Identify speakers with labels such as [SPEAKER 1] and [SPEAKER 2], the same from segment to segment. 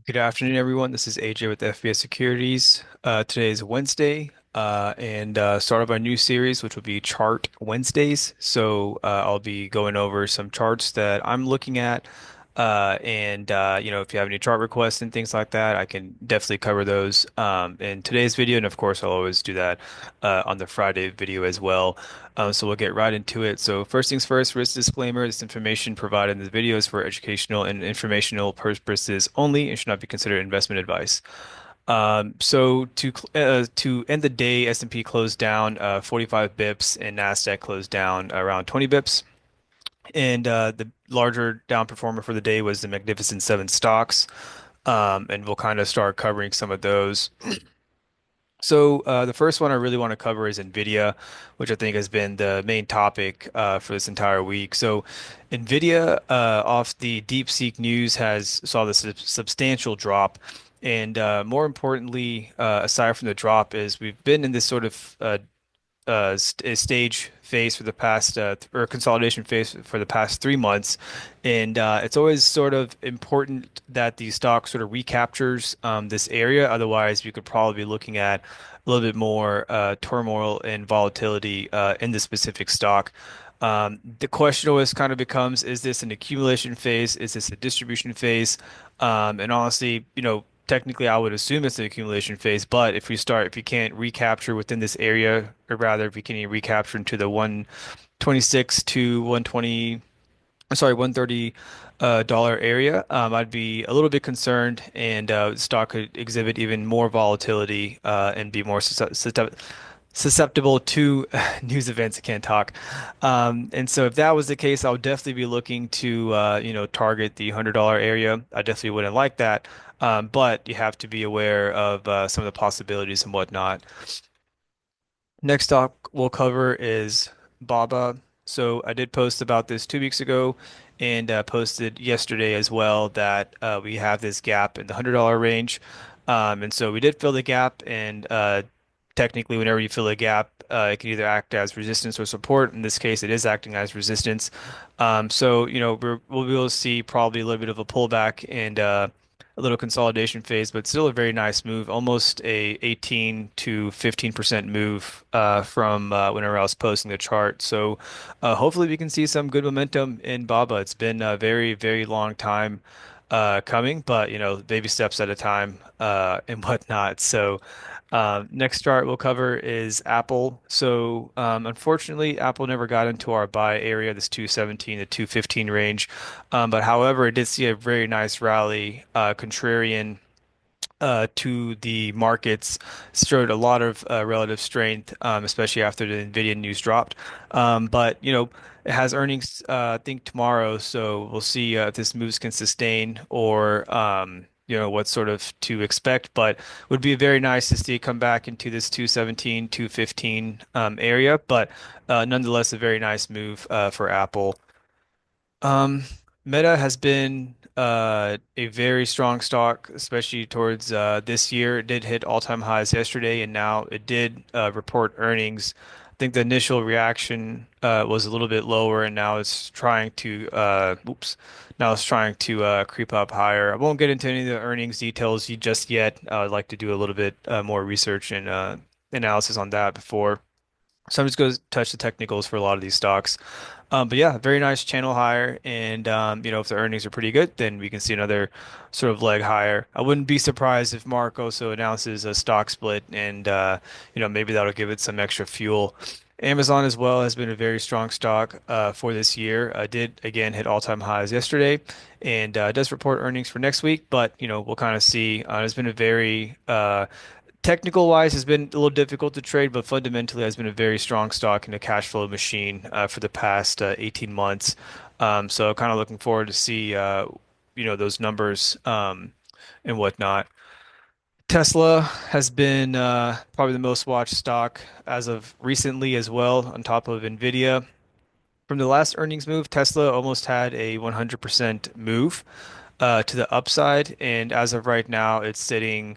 [SPEAKER 1] Good afternoon, everyone. This is AJ with FBS Securities. Today is Wednesday, and start of our new series, which will be Chart Wednesdays. I'll be going over some charts that I'm looking at, if you have any chart requests and things like that, I can definitely cover those in today's video, and of course, I'll always do that on the Friday video as well. So we'll get right into it. So first things first, risk disclaimer. This information provided in this video is for educational and informational purposes only and should not be considered investment advice. To end the day, S&P closed down 45 bips and Nasdaq closed down around 20 bips. And the larger down performer for the day was the Magnificent Seven stocks. And we'll kind of start covering some of those. The first one I really want to cover is NVIDIA, which I think has been the main topic for this entire week. So, NVIDIA off the DeepSeek news has saw this substantial drop, and more importantly, aside from the drop, is we've been in this sort of stage phase for the past or consolidation phase for the past 3 months, and it's always sort of important that the stock sort of recaptures this area. Otherwise, you could probably be looking at a little bit more turmoil and volatility in the specific stock. The question always kind of becomes, is this an accumulation phase? Is this a distribution phase? And honestly, technically I would assume it's an accumulation phase, but if you can't recapture within this area, or rather if you can't recapture into the 126 to 120, sorry, 130 dollar area, I'd be a little bit concerned, and the stock could exhibit even more volatility and be more susceptible to news events. I can't talk. And so if that was the case, I would definitely be looking to target the $100 area. I definitely wouldn't like that. But you have to be aware of some of the possibilities and whatnot. Next talk we'll cover is Baba. So I did post about this 2 weeks ago and posted yesterday as well that we have this gap in the $100 range. And so we did fill the gap, and technically whenever you fill a gap, it can either act as resistance or support. In this case, it is acting as resistance. We'll be able to see probably a little bit of a pullback and a little consolidation phase, but still a very nice move, almost a 18 to 15% move from whenever I was posting the chart. So hopefully we can see some good momentum in Baba. It's been a very, very long time coming, but baby steps at a time and whatnot. Next chart we'll cover is Apple. Unfortunately, Apple never got into our buy area, this 217 to 215 range. But however, it did see a very nice rally, contrarian to the markets, showed a lot of relative strength, especially after the Nvidia news dropped. It has earnings, I think tomorrow, so we'll see if this moves can sustain or what sort of to expect. But would be very nice to see it come back into this 217, 215 area. But nonetheless, a very nice move for Apple. Um, Meta has been a very strong stock, especially towards this year. It did hit all-time highs yesterday, and now it did report earnings. I think the initial reaction was a little bit lower, and now it's trying to creep up higher. I won't get into any of the earnings details just yet. I'd like to do a little bit more research and analysis on that before. So I'm just going to touch the technicals for a lot of these stocks. But yeah, very nice channel higher. And, if the earnings are pretty good, then we can see another sort of leg higher. I wouldn't be surprised if Mark also announces a stock split and, maybe that'll give it some extra fuel. Amazon as well has been a very strong stock for this year. Did again hit all-time highs yesterday and does report earnings for next week, but, we'll kind of see. It's been a very technical wise has been a little difficult to trade, but fundamentally has been a very strong stock and a cash flow machine for the past 18 months. So kind of looking forward to see those numbers and whatnot. Tesla has been probably the most watched stock as of recently as well, on top of Nvidia. From the last earnings move, Tesla almost had a 100% move to the upside, and as of right now, it's sitting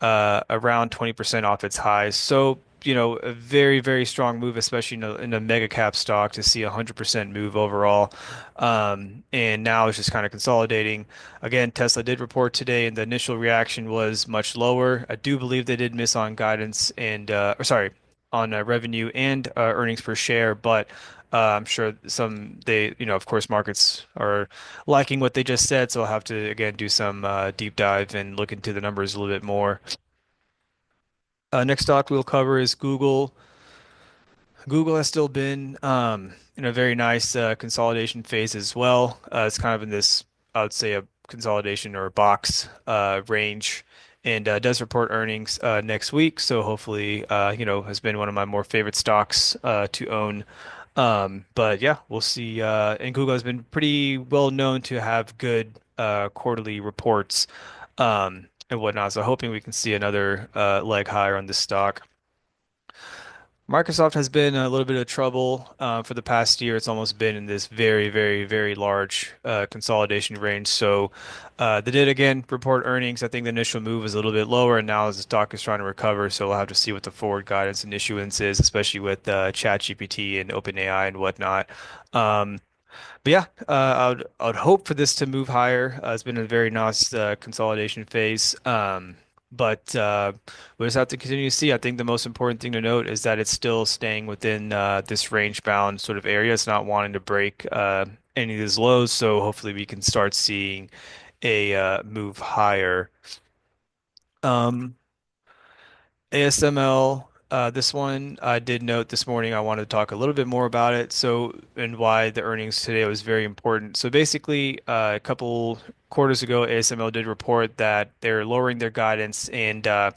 [SPEAKER 1] around 20% off its highs. So a very, very strong move, especially in a mega cap stock to see a 100% move overall. And now it's just kind of consolidating. Again, Tesla did report today, and the initial reaction was much lower. I do believe they did miss on guidance or sorry, on revenue and earnings per share, but I'm sure of course, markets are liking what they just said, so I'll have to again do some deep dive and look into the numbers a little bit more. Next stock we'll cover is Google. Google has still been in a very nice consolidation phase as well. It's kind of in this, I would say, a consolidation or a box range, and does report earnings next week. So hopefully, has been one of my more favorite stocks to own. But yeah, we'll see. And Google has been pretty well known to have good quarterly reports and whatnot. So hoping we can see another leg higher on this stock. Microsoft has been a little bit of trouble for the past year. It's almost been in this very, very, very large consolidation range. So they did again report earnings. I think the initial move was a little bit lower, and now as the stock is trying to recover, so we'll have to see what the forward guidance and issuance is, especially with ChatGPT and OpenAI and whatnot. Um, but yeah, I would hope for this to move higher. It's been a very nice consolidation phase. But we'll just have to continue to see. I think the most important thing to note is that it's still staying within this range bound sort of area. It's not wanting to break any of these lows. So hopefully we can start seeing a move higher. Um, ASML, this one I did note this morning. I wanted to talk a little bit more about it. So, and why the earnings today was very important. So, basically, a couple quarters ago, ASML did report that they're lowering their guidance and they're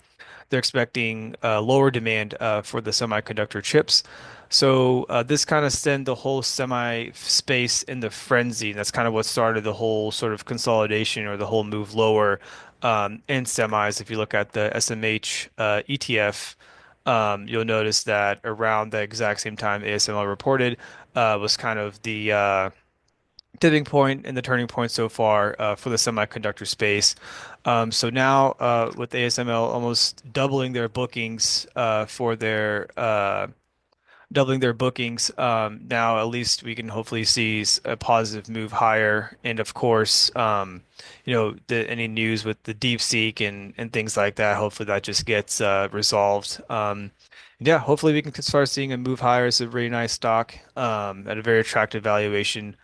[SPEAKER 1] expecting lower demand for the semiconductor chips. So this kind of sent the whole semi space in the frenzy. That's kind of what started the whole sort of consolidation or the whole move lower in semis. If you look at the SMH ETF, you'll notice that around the exact same time ASML reported was kind of the tipping point and the turning point so far for the semiconductor space. So now with ASML almost doubling their bookings, now at least we can hopefully see a positive move higher. And of course, any news with the DeepSeek and things like that, hopefully that just gets resolved. Yeah, hopefully we can start seeing a move higher. It's a really nice stock at a very attractive valuation.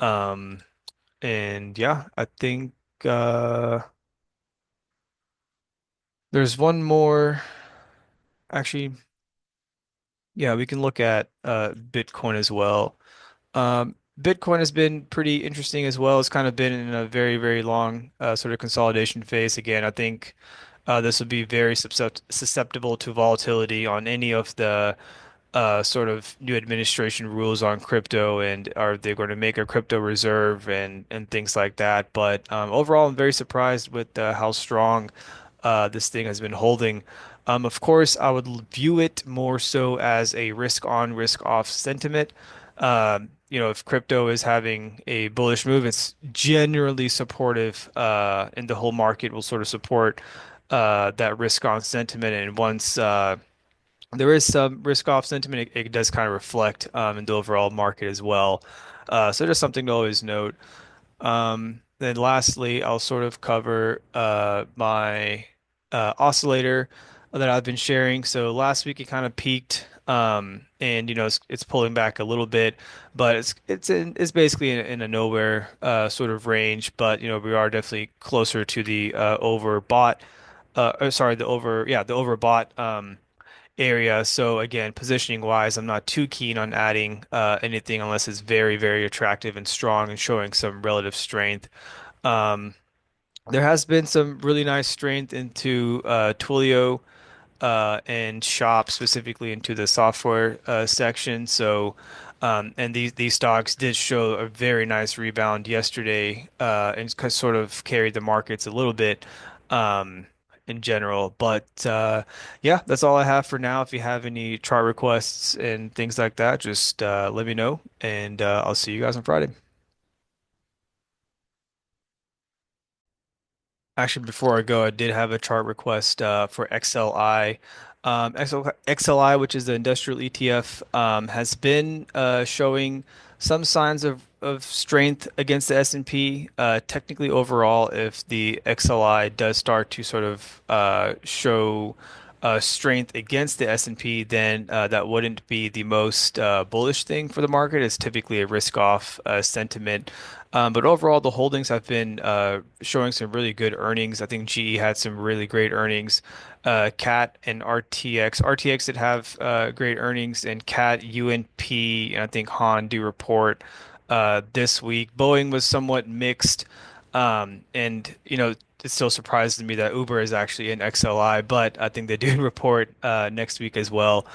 [SPEAKER 1] Um, and yeah, I think uh there's one more. Actually, yeah, we can look at Bitcoin as well. Bitcoin has been pretty interesting as well. It's kind of been in a very, very long sort of consolidation phase. Again, I think this would be very susceptible to volatility on any of the sort of new administration rules on crypto, and are they going to make a crypto reserve and things like that. But overall, I'm very surprised with how strong this thing has been holding. Of course, I would view it more so as a risk on, risk off sentiment. If crypto is having a bullish move, it's generally supportive, and the whole market will sort of support that risk on sentiment. And once there is some risk off sentiment, it does kind of reflect in the overall market as well. So just something to always note. Then lastly, I'll sort of cover my oscillator that I've been sharing. So last week it kind of peaked, and it's pulling back a little bit, but it's basically in a nowhere sort of range. But we are definitely closer to the overbought. Sorry, the overbought area. So again, positioning wise, I'm not too keen on adding anything unless it's very, very attractive and strong and showing some relative strength. Um, there has been some really nice strength into Twilio and Shop, specifically into the software section. So, and these stocks did show a very nice rebound yesterday, and sort of carried the markets a little bit in general. But yeah, that's all I have for now. If you have any chart requests and things like that, just let me know, and I'll see you guys on Friday. Actually, before I go, I did have a chart request for XLI. XLI, which is the industrial ETF, has been showing some signs of strength against the S&P. Technically, overall, if the XLI does start to sort of show strength against the S&P, then that wouldn't be the most bullish thing for the market. It's typically a risk-off sentiment. But overall, the holdings have been showing some really good earnings. I think GE had some really great earnings. CAT and RTX. RTX did have great earnings, and CAT, UNP, and I think Han do report this week. Boeing was somewhat mixed. And it still surprises me that Uber is actually in XLI, but I think they do report next week as well.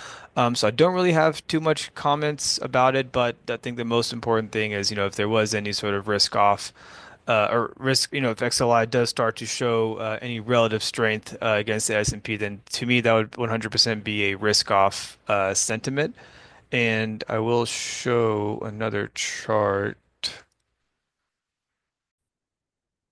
[SPEAKER 1] So I don't really have too much comments about it, but I think the most important thing is, if there was any sort of risk off or risk, if XLI does start to show any relative strength against the S&P, then to me that would 100% be a risk off sentiment. And I will show another chart.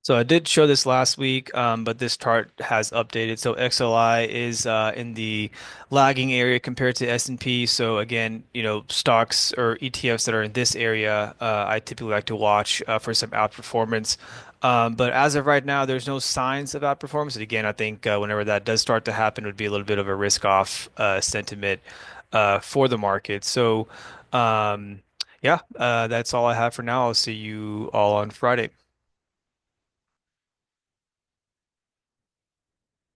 [SPEAKER 1] So I did show this last week, but this chart has updated. So XLI is in the lagging area compared to S&P. So again, stocks or ETFs that are in this area, I typically like to watch for some outperformance. But as of right now, there's no signs of outperformance. And again, I think whenever that does start to happen, it would be a little bit of a risk-off sentiment for the market. So yeah, that's all I have for now. I'll see you all on Friday.